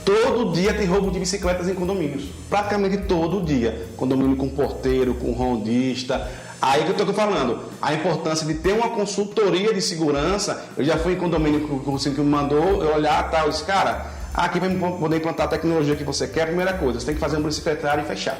Todo dia tem roubo de bicicletas em condomínios. Praticamente todo dia. Condomínio com porteiro, com rondista. Aí que eu estou falando, a importância de ter uma consultoria de segurança. Eu já fui em condomínio que o síndico me mandou, eu olhar, tá, eu disse, cara, aqui para poder implantar a tecnologia que você quer, a primeira coisa, você tem que fazer um bicicletário e fechar.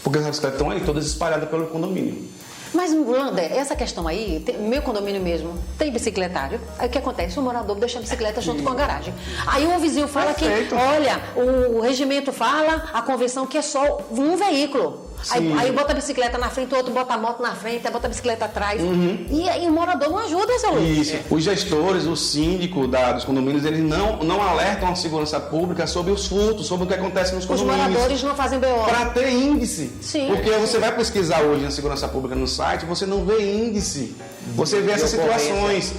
Porque as bicicletas estão aí todas espalhadas pelo condomínio. Mas, Lander, essa questão aí, meu condomínio mesmo, tem bicicletário. Aí o que acontece? O morador deixa a bicicleta junto com a garagem. Aí o vizinho fala que, olha, o regimento fala, a convenção que é só um veículo. Aí bota a bicicleta na frente, o outro bota a moto na frente, aí bota a bicicleta atrás. E aí o morador não ajuda, seu Luiz. Isso. Os gestores, o síndico dos condomínios, eles não alertam a segurança pública sobre os furtos, sobre o que acontece nos condomínios. Os moradores não fazem BO. Para ter índice. Sim. Porque você vai pesquisar hoje na segurança pública no site, você não vê índice. Você vê essas situações,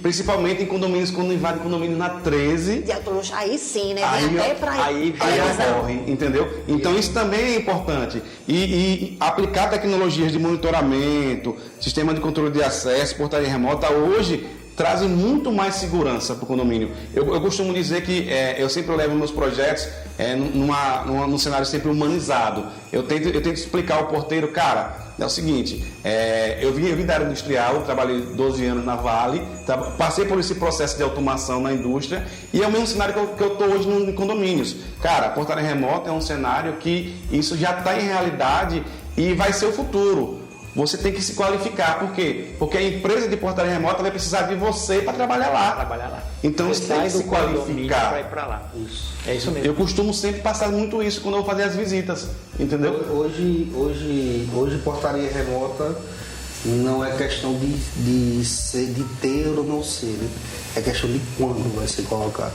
principalmente em condomínios, quando invade condomínio na 13. Aí sim, né? Aí ocorre, entendeu? Então isso também é importante. E aplicar tecnologias de monitoramento, sistema de controle de acesso, portaria remota, hoje trazem muito mais segurança para o condomínio. Eu costumo dizer que eu sempre levo meus projetos num cenário sempre humanizado. Eu tento explicar ao porteiro, cara, é o seguinte, eu vim da área industrial, trabalhei 12 anos na Vale, passei por esse processo de automação na indústria e é o mesmo cenário que eu estou hoje em condomínios. Cara, a portaria remota é um cenário que isso já está em realidade e vai ser o futuro. Você tem que se qualificar, por quê? Porque a empresa de portaria remota vai precisar de você para trabalhar lá. Então você tem que se qualificar. Vai para lá. Isso. É isso mesmo. Eu costumo sempre passar muito isso quando eu vou fazer as visitas, entendeu? Hoje portaria remota não é questão de ter ou não ser, né? É questão de quando vai ser colocado.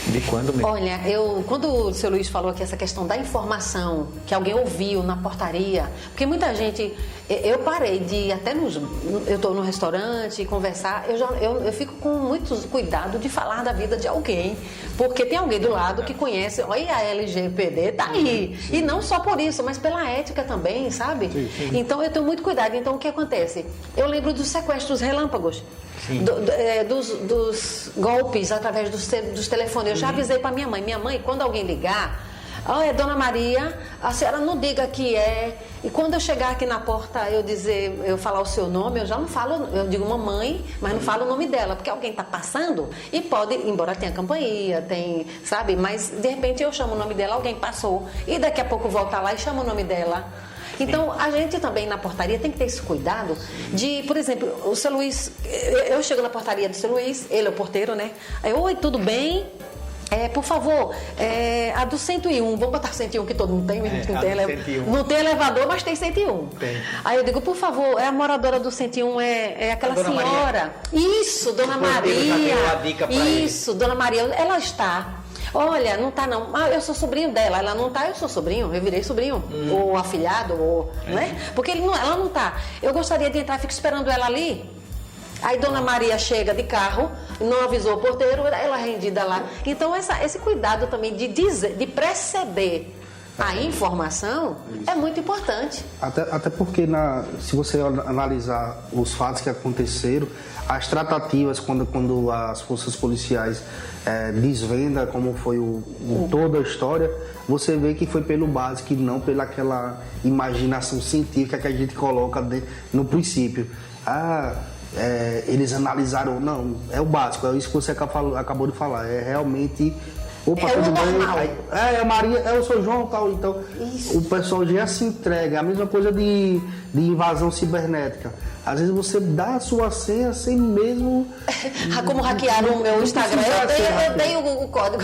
De quando mesmo? Olha, quando o seu Luiz falou aqui essa questão da informação que alguém ouviu na portaria, porque muita gente, eu parei de ir até eu estou no restaurante conversar, eu fico com muito cuidado de falar da vida de alguém, porque tem alguém do lado que conhece, olha a LGPD, tá aí, e não só por isso, mas pela ética também, sabe? Sim. Então eu tenho muito cuidado. Então o que acontece? Eu lembro dos sequestros relâmpagos. Dos golpes através dos telefones. Eu já avisei para minha mãe, quando alguém ligar, é Dona Maria, a senhora não diga que é. E quando eu chegar aqui na porta, eu falar o seu nome, eu já não falo, eu digo mamãe, mas não falo o nome dela, porque alguém está passando e pode, embora tenha campainha, sabe? Mas de repente eu chamo o nome dela, alguém passou, e daqui a pouco volta lá e chama o nome dela. Então, a gente também na portaria tem que ter esse cuidado de, por exemplo, o seu Luiz, eu chego na portaria do seu Luiz, ele é o porteiro, né? Aí, oi, tudo bem? Por favor, a do 101, vamos botar 101 que todo mundo tem, não tem elevador, mas tem 101. Tem. Aí eu digo, por favor, a moradora do 101 é aquela Dona senhora. Maria. Isso, Dona Maria. Isso, Dona Maria, ela está. Olha, não tá não. Eu sou sobrinho dela. Ela não tá, eu sou sobrinho. Eu virei sobrinho. Ou afilhado, né? Porque ela não tá. Eu gostaria de entrar, fico esperando ela ali. Aí Dona Maria chega de carro, não avisou o porteiro, ela é rendida lá. Então esse cuidado também de preceder a informação é muito importante. Até porque, se você analisar os fatos que aconteceram, as tratativas, quando as forças policiais desvendam como foi toda a história, você vê que foi pelo básico e não pela aquela imaginação científica que a gente coloca no princípio. Eles analisaram, não, é o básico, é isso que você acabou de falar, é realmente... Opa, tudo bem? A Maria, eu sou João tal, então isso. O pessoal já se entrega, a mesma coisa de invasão cibernética. Às vezes você dá a sua senha sem mesmo... Como hackearam o meu Instagram, eu dei o código.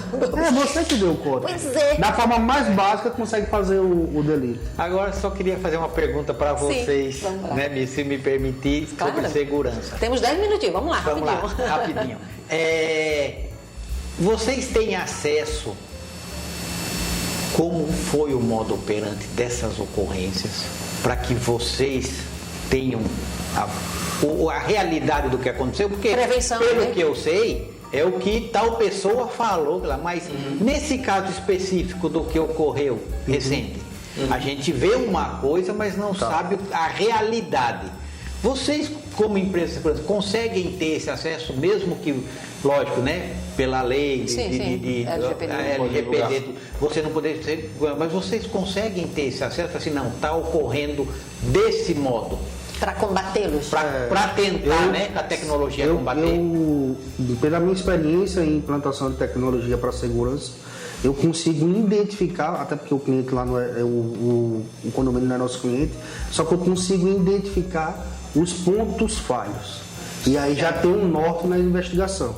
Você que deu o código. Pois é. Da forma mais básica consegue fazer o delito. Agora só queria fazer uma pergunta para vocês, né, se me permitir, sobre segurança. Temos 10 minutinhos, vamos lá, rapidinho. Vocês têm acesso, como foi o modo operante dessas ocorrências, para que vocês tenham a realidade do que aconteceu? Porque, prevenção, pelo que eu sei, é o que tal pessoa falou, mas nesse caso específico do que ocorreu recente, a gente vê uma coisa, mas não sabe a realidade. Vocês, como empresa, por exemplo, conseguem ter esse acesso, mesmo que, lógico, né, pela lei de LGPD, você não poder ser, mas vocês conseguem ter esse acesso, assim, não, está ocorrendo desse modo? Para combatê-los. Para tentar, né, a tecnologia combater. Pela minha experiência em implantação de tecnologia para segurança, eu consigo identificar, até porque o cliente lá não é o condomínio não é nosso cliente, só que eu consigo identificar os pontos falhos. E aí já tem um norte na investigação.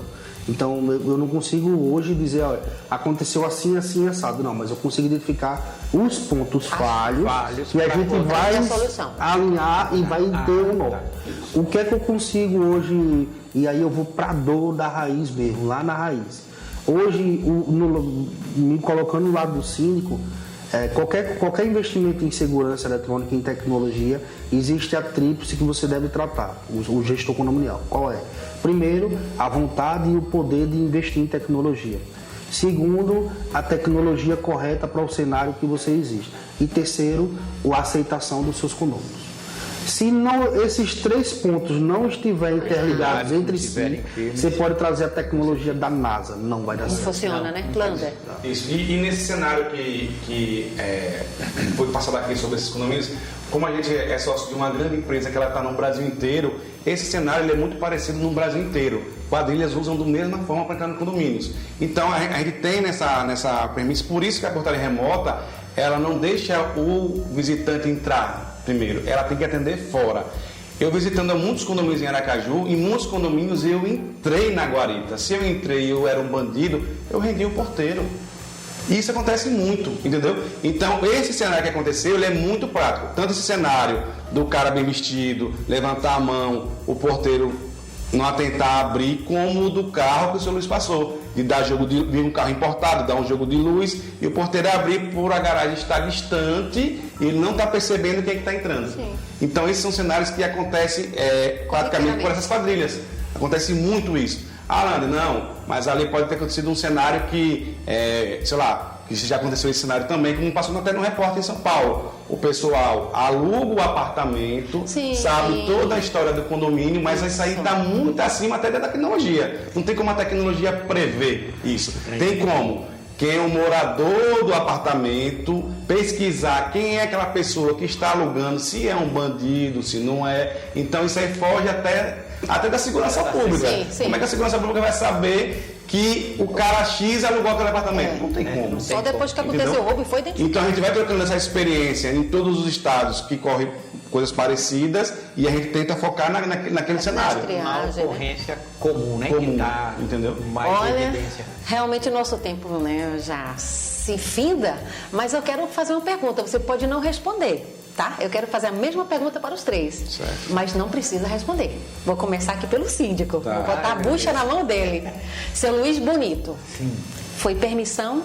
Então eu não consigo hoje dizer, olha, aconteceu assim, assim, assado. Não, mas eu consigo identificar os pontos falhos e a gente vai alinhar e vai ter um norte. O que é que eu consigo hoje, e aí eu vou para a dor da raiz mesmo, lá na raiz. Hoje, me colocando no lado do síndico, qualquer investimento em segurança eletrônica, em tecnologia, existe a tríplice que você deve tratar, o gestor condominial. Qual é? Primeiro, a vontade e o poder de investir em tecnologia. Segundo, a tecnologia correta para o cenário que você existe. E terceiro, a aceitação dos seus condôminos. Se esses 3 pontos não estiverem interligados entre si, você pode trazer a tecnologia da NASA, não vai dar certo. Não funciona, né? Lander. Isso. E nesse cenário que foi passado aqui sobre esses condomínios, como a gente é sócio de uma grande empresa que ela está no Brasil inteiro, esse cenário ele é muito parecido no Brasil inteiro. Quadrilhas usam da mesma forma para entrar nos condomínios. Então a gente tem nessa premissa, por isso que a portaria remota ela não deixa o visitante entrar. Primeiro, ela tem que atender fora. Eu visitando muitos condomínios em Aracaju, em muitos condomínios eu entrei na guarita. Se eu entrei e eu era um bandido, eu rendi o porteiro. E isso acontece muito, entendeu? Então, esse cenário que aconteceu, ele é muito prático. Tanto esse cenário do cara bem vestido, levantar a mão, o porteiro não atentar a abrir, como o do carro que o senhor Luiz passou. De dar jogo de um carro importado, dar um jogo de luz e o porteiro abrir por a garagem estar distante e ele não está percebendo quem é que está entrando. Sim. Então esses são cenários que acontecem praticamente por essas quadrilhas. Acontece muito isso. Lander, não, mas ali pode ter acontecido um cenário que, sei lá, que já aconteceu esse cenário também, como passou até no repórter em São Paulo. O pessoal aluga o apartamento, sabe toda a história do condomínio, mas isso aí está muito acima até da tecnologia. Não tem como a tecnologia prever isso. Tem como quem é o morador do apartamento pesquisar quem é aquela pessoa que está alugando, se é um bandido, se não é. Então isso aí foge até da segurança pública. Sim. Como é que a segurança pública vai saber que o cara X alugou aquele apartamento? Não tem como. Só depois que aconteceu o roubo e foi identificado. Então a gente vai trocando essa experiência em todos os estados que correm coisas parecidas e a gente tenta focar naquele cenário. Uma ocorrência comum, né? Comum, que tá entendeu? Mais evidência. Realmente o nosso tempo, né, já se finda, mas eu quero fazer uma pergunta. Você pode não responder. Tá? Eu quero fazer a mesma pergunta para os 3, certo. Mas não precisa responder. Vou começar aqui pelo síndico. Vou botar a bucha na mão dele. Seu Luiz Bonito, sim. Foi permissão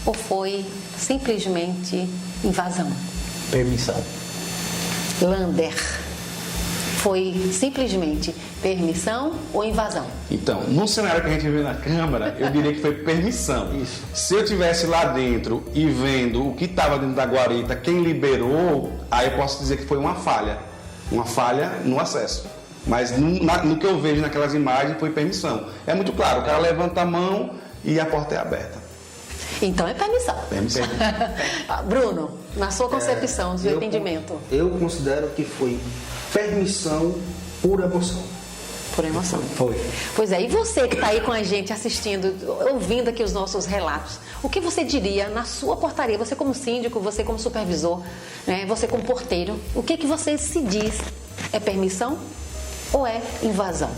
ou foi simplesmente invasão? Permissão. Lander, foi simplesmente permissão ou invasão? Então, no cenário que a gente viu na Câmara, eu diria que foi permissão. Isso. Se eu estivesse lá dentro e vendo o que estava dentro da guarita, quem liberou, aí eu posso dizer que foi uma falha no acesso. Mas no que eu vejo naquelas imagens, foi permissão. É muito claro, o cara levanta a mão e a porta é aberta. Então é permissão. Permissão. Bruno, na sua concepção de atendimento. Eu considero que foi permissão por emoção. Por emoção. Foi. Pois é, e você que está aí com a gente assistindo, ouvindo aqui os nossos relatos, o que você diria na sua portaria? Você como síndico, você como supervisor, né? Você como porteiro, o que você se diz? É permissão ou é invasão?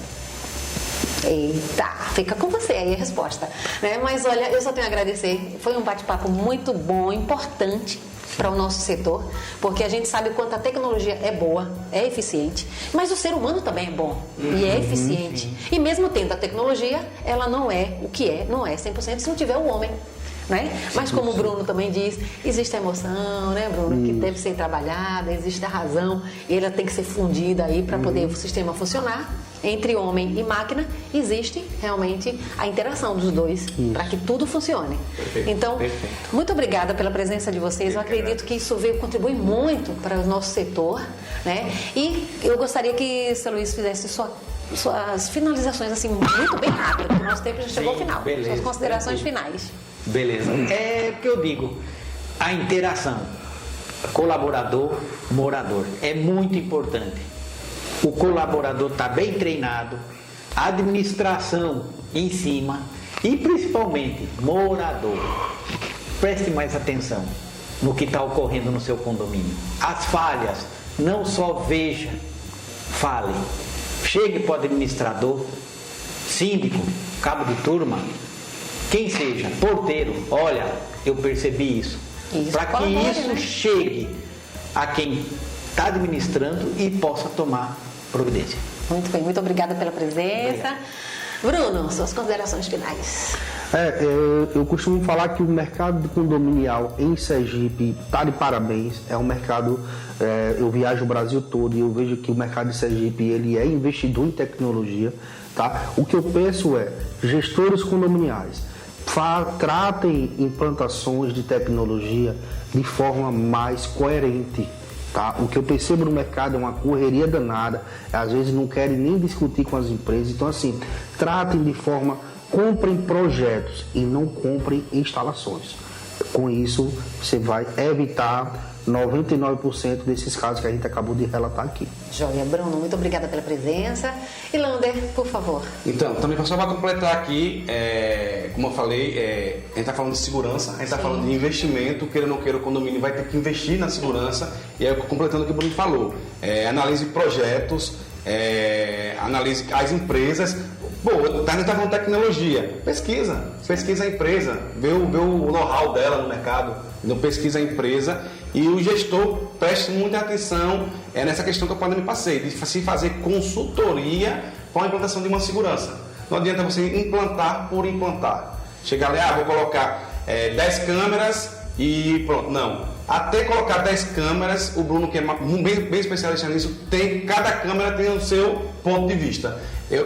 Eita, fica com você aí a resposta, né? Mas olha, eu só tenho a agradecer. Foi um bate-papo muito bom, importante para o nosso setor, porque a gente sabe quanto a tecnologia é boa, é eficiente, mas o ser humano também é bom e é eficiente. E mesmo tendo a tecnologia, ela não é o que é, não é 100% se não tiver o homem. Né? Mas como o Bruno também diz, existe a emoção, né, Bruno, que deve ser trabalhada, existe a razão, e ela tem que ser fundida aí para poder o sistema funcionar. entre homem e máquina, existe realmente a interação dos dois para que tudo funcione. Perfeito, então, muito obrigada pela presença de vocês. Eu acredito que isso veio contribuir muito para o nosso setor, né? E eu gostaria que o seu Luiz fizesse suas finalizações assim muito bem rápido, porque o nosso tempo já chegou ao final. Beleza, suas considerações finais. Beleza. É o que eu digo, a interação colaborador-morador é muito importante. O colaborador está bem treinado, a administração em cima e principalmente morador. Preste mais atenção no que está ocorrendo no seu condomínio. As falhas, não só veja, fale. Chegue para o administrador, síndico, cabo de turma, quem seja, porteiro, olha, eu percebi isso. Para que isso chegue a quem está administrando e possa tomar providência. Muito bem, muito obrigada pela presença. Bruno, suas considerações finais. Eu costumo falar que o mercado condominial em Sergipe está de parabéns. É um mercado, eu viajo o Brasil todo e eu vejo que o mercado de Sergipe ele é investidor em tecnologia. Tá? O que eu penso é, gestores condominiais, tratem implantações de tecnologia de forma mais coerente. Tá? O que eu percebo no mercado é uma correria danada, às vezes não querem nem discutir com as empresas. Então, assim, tratem de forma, comprem projetos e não comprem instalações. Com isso, você vai evitar 99% desses casos que a gente acabou de relatar aqui. Joia, Bruno, muito obrigada pela presença. E Lander, por favor. Então, também só para completar aqui, como eu falei, a gente está falando de segurança, a gente está falando de investimento, queira ou não queira, o condomínio vai ter que investir na segurança. E aí, completando o que o Bruno falou, analise projetos, analise as empresas. Bom, a gente está falando de tecnologia, pesquisa a empresa, vê o know-how dela no mercado, então pesquisa a empresa e o gestor preste muita atenção nessa questão que eu me passei, de se fazer consultoria com a implantação de uma segurança. Não adianta você implantar por implantar. Chegar ali, vou colocar 10 câmeras e pronto, não. Até colocar 10 câmeras, o Bruno, que é bem especialista nisso, cada câmera tem o seu ponto de vista.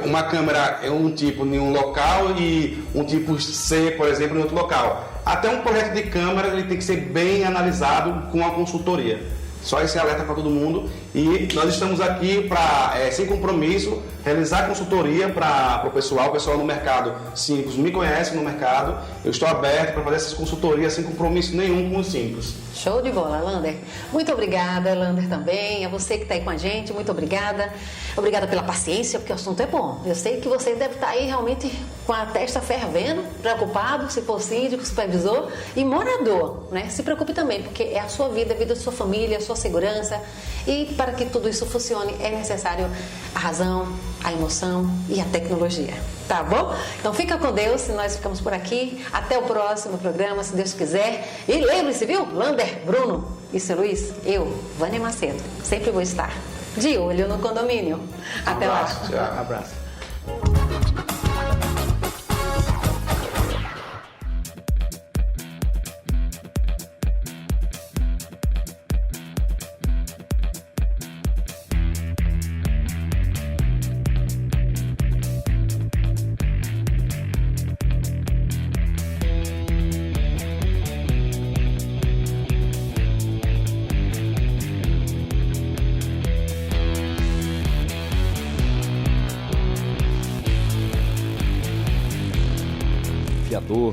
Uma câmera é um tipo em um local e um tipo C, por exemplo, em outro local. Até um projeto de câmera ele tem que ser bem analisado com a consultoria. Só esse alerta para todo mundo. E nós estamos aqui para, sem compromisso, realizar consultoria para o pessoal no mercado. Síndicos me conhecem no mercado. Eu estou aberto para fazer essas consultorias sem compromisso nenhum com os síndicos. Show de bola, Lander. Muito obrigada, Lander, também. A você que está aí com a gente, muito obrigada. Obrigada pela paciência, porque o assunto é bom. Eu sei que você deve estar aí realmente com a testa fervendo, preocupado, se for síndico, supervisor e morador, né? Se preocupe também, porque é a sua vida, a vida da sua família, a sua segurança. E para que tudo isso funcione, é necessário a razão, a emoção e a tecnologia. Tá bom? Então fica com Deus, nós ficamos por aqui. Até o próximo programa, se Deus quiser. E lembre-se, viu? Lander, Bruno e seu Luiz, eu, Vânia Macedo, sempre vou estar de olho no condomínio. Até lá. Tchau. Abraço.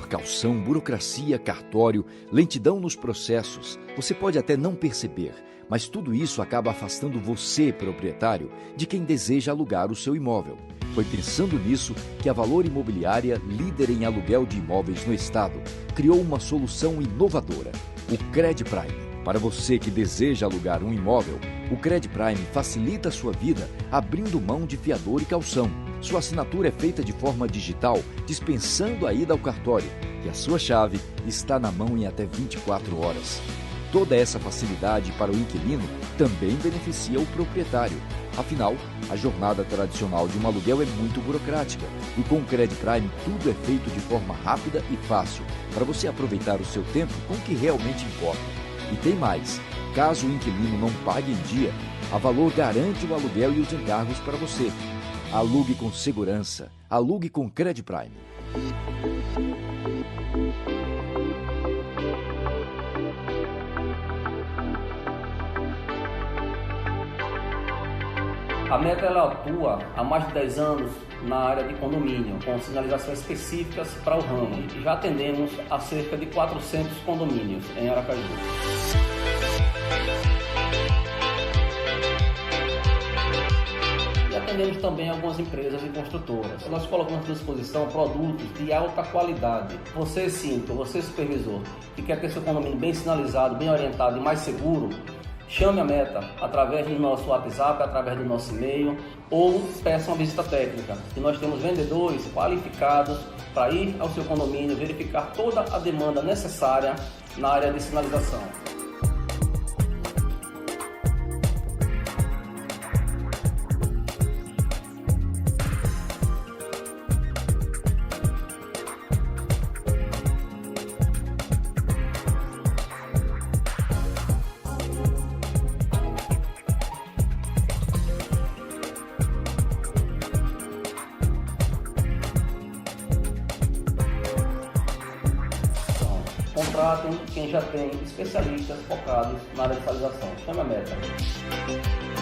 Calção, burocracia, cartório, lentidão nos processos. Você pode até não perceber, mas tudo isso acaba afastando você, proprietário, de quem deseja alugar o seu imóvel. Foi pensando nisso que a Valor Imobiliária, líder em aluguel de imóveis no estado, criou uma solução inovadora, o CredPrime. Para você que deseja alugar um imóvel, o CredPrime facilita a sua vida abrindo mão de fiador e calção. Sua assinatura é feita de forma digital, dispensando a ida ao cartório, e a sua chave está na mão em até 24 horas. Toda essa facilidade para o inquilino também beneficia o proprietário. Afinal, a jornada tradicional de um aluguel é muito burocrática, e com o CredPrime tudo é feito de forma rápida e fácil, para você aproveitar o seu tempo com o que realmente importa. E tem mais, caso o inquilino não pague em dia, a Valor garante o aluguel e os encargos para você. Alugue com segurança. Alugue com Credprime. A Meta ela atua há mais de 10 anos na área de condomínio, com sinalizações específicas para o ramo. E já atendemos a cerca de 400 condomínios em Aracaju. E atendemos também algumas empresas e construtoras. Nós colocamos à disposição produtos de alta qualidade. Você, síndico, você, supervisor, que quer ter seu condomínio bem sinalizado, bem orientado e mais seguro, chame a Meta através do nosso WhatsApp, através do nosso e-mail ou peça uma visita técnica. E nós temos vendedores qualificados para ir ao seu condomínio, verificar toda a demanda necessária na área de sinalização. Contratem quem já tem especialistas focados na área de sinalização. Chama a Meta.